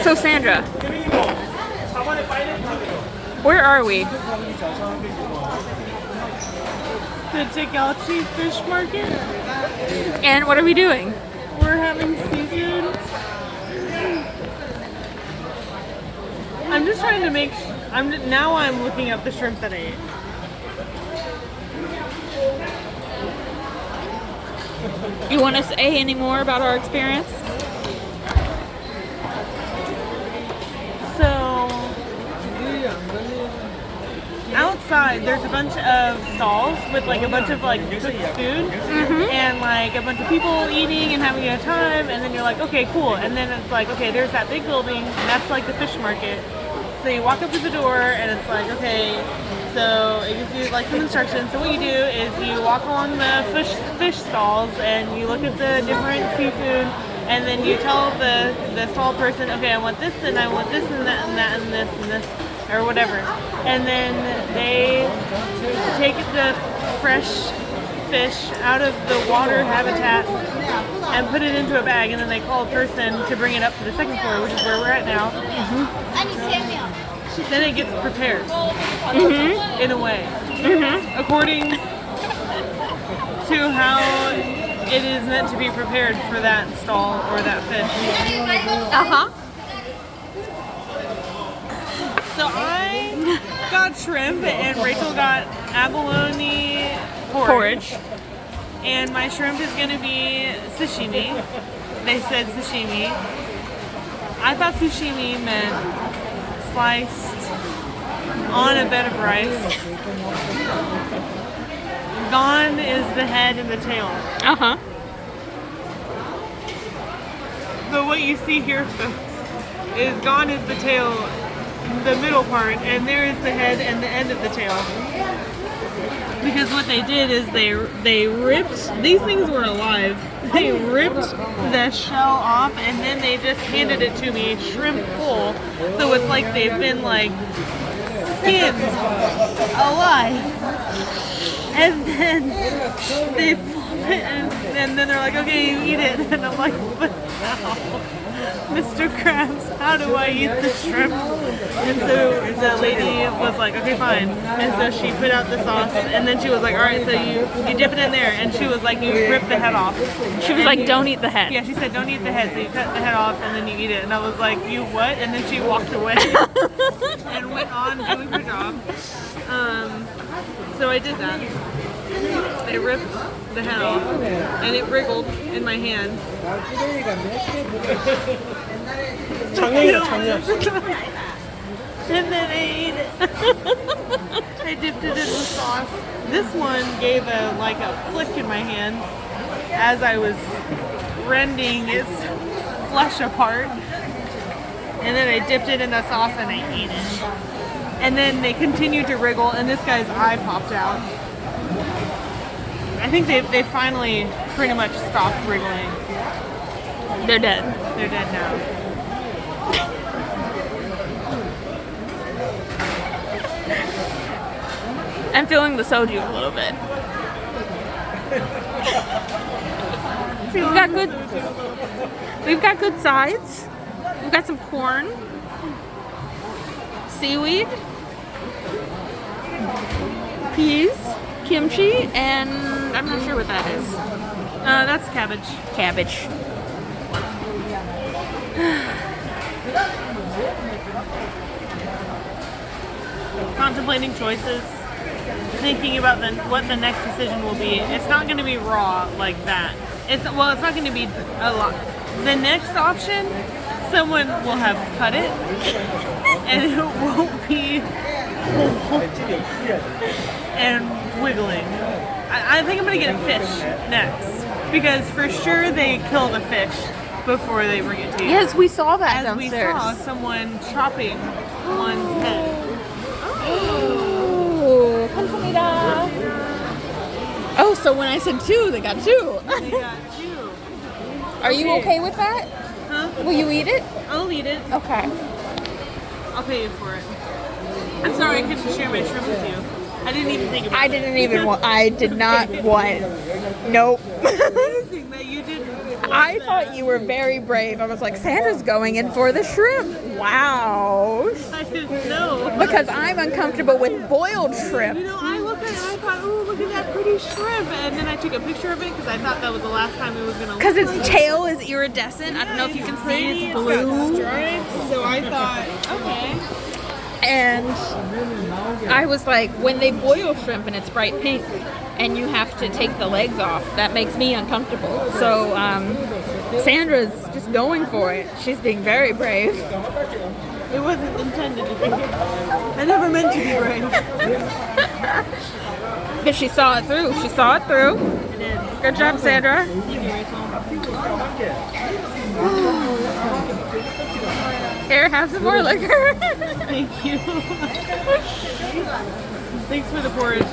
So Sandra, where are we? The Jagalchi fish market. And what are we doing? We're having seafood. I'm just trying to make. Now I'm looking up the shrimp that I ate. You want to say any more about our experience? So outside, there's a bunch of stalls with like a bunch of like cooked food and like a bunch of people eating and having a time. And then you're like, okay, cool. And then it's like, okay, there's that big building, and that's like the fish market. So you walk up to the door, and it's like, okay. So it gives you like some instructions. So what you do is you walk along the fish stalls and you look at the different seafood, and then you tell the stall person, okay, I want this and I want this and that and that and this and this or whatever. And then they take the fresh fish out of the water habitat and put it into a bag, and then they call a person to bring it up to the second floor, which is where we're at now. Then it gets prepared in a way, according to how it is meant to be prepared for that stall or that fish. So I got shrimp and Rachel got abalone porridge. And my shrimp is going to be sashimi. They said sashimi. I thought sashimi meant sliced on a bed of rice. Gone is the head and the tail. So what you see here, folks, is gone is the tail, the middle part, and there is the head and the end of the tail. Because what they did is they ripped, these things were alive, they ripped the shell off and then they just handed it to me shrimp full. So it's like they've been like skinned alive. And then they flop it and then they're like, okay, you eat it. And I'm like, but how? Mr. Krabs, how do I eat the shrimp? And so the lady was like, okay, fine. And so she put out the sauce, and then she was like, all right, so you dip it in there. And she was like, you rip the head off. She was like, don't eat the head. Yeah, she said, don't eat the head. So you cut the head off, and then you eat it. And I was like, you what? And then she walked away and went on doing her job. So I did that. I ripped the head off, and it wriggled in my hand. And then I ate it. I dipped it in the sauce. This one gave a flick in my hand as I was rending its flesh apart. And then I dipped it in the sauce and I ate it. And then they continued to wriggle, and this guy's eye popped out. I think they finally pretty much stopped wriggling. They're dead. They're dead now. I'm feeling the soju a little bit. We've got good sides. We've got some corn, seaweed, peas, kimchi, and I'm not sure what that is. That's cabbage. Cabbage. Contemplating choices, thinking about what the next decision will be. It's not going to be raw like that. It's not going to be a lot. The next option, someone will have cut it, and it won't be and wiggling. I think I'm going to get a fish next, because for sure they kill the fish before they bring it to you. Yes, we saw that As downstairs. we saw someone chopping one's head. Oh, 감사합니다. Oh, so when I said two, they got two. They got two. Are you okay with that? Huh? Will you eat it? I'll eat it. Okay. I'll pay you for it. I'm sorry I couldn't share my shrimp with you. I didn't even think about it. I did not want. Nope. Amazing that you didn't I thought you were very brave. I was like, Sandra's going in for the shrimp. Wow. I didn't know. Because I'm uncomfortable with boiled shrimp. You know, I looked at it and I thought, oh, look at that pretty shrimp. And then I took a picture of it because I thought that was the last time it was going to look. Because its tail is iridescent. I don't know if you can see it's blue. Stripes, so I thought, okay. And I was like, when they boil shrimp and it's bright pink and you have to take the legs off, that makes me uncomfortable. So Sandra's just going for it. She's being very brave. It wasn't intended to be. I never meant to be brave. But she saw it through. She saw it through. I did. Good job, Sandra. Thank you, Rachel. Here, have some more liquor. Thank you. Thanks for the porridge.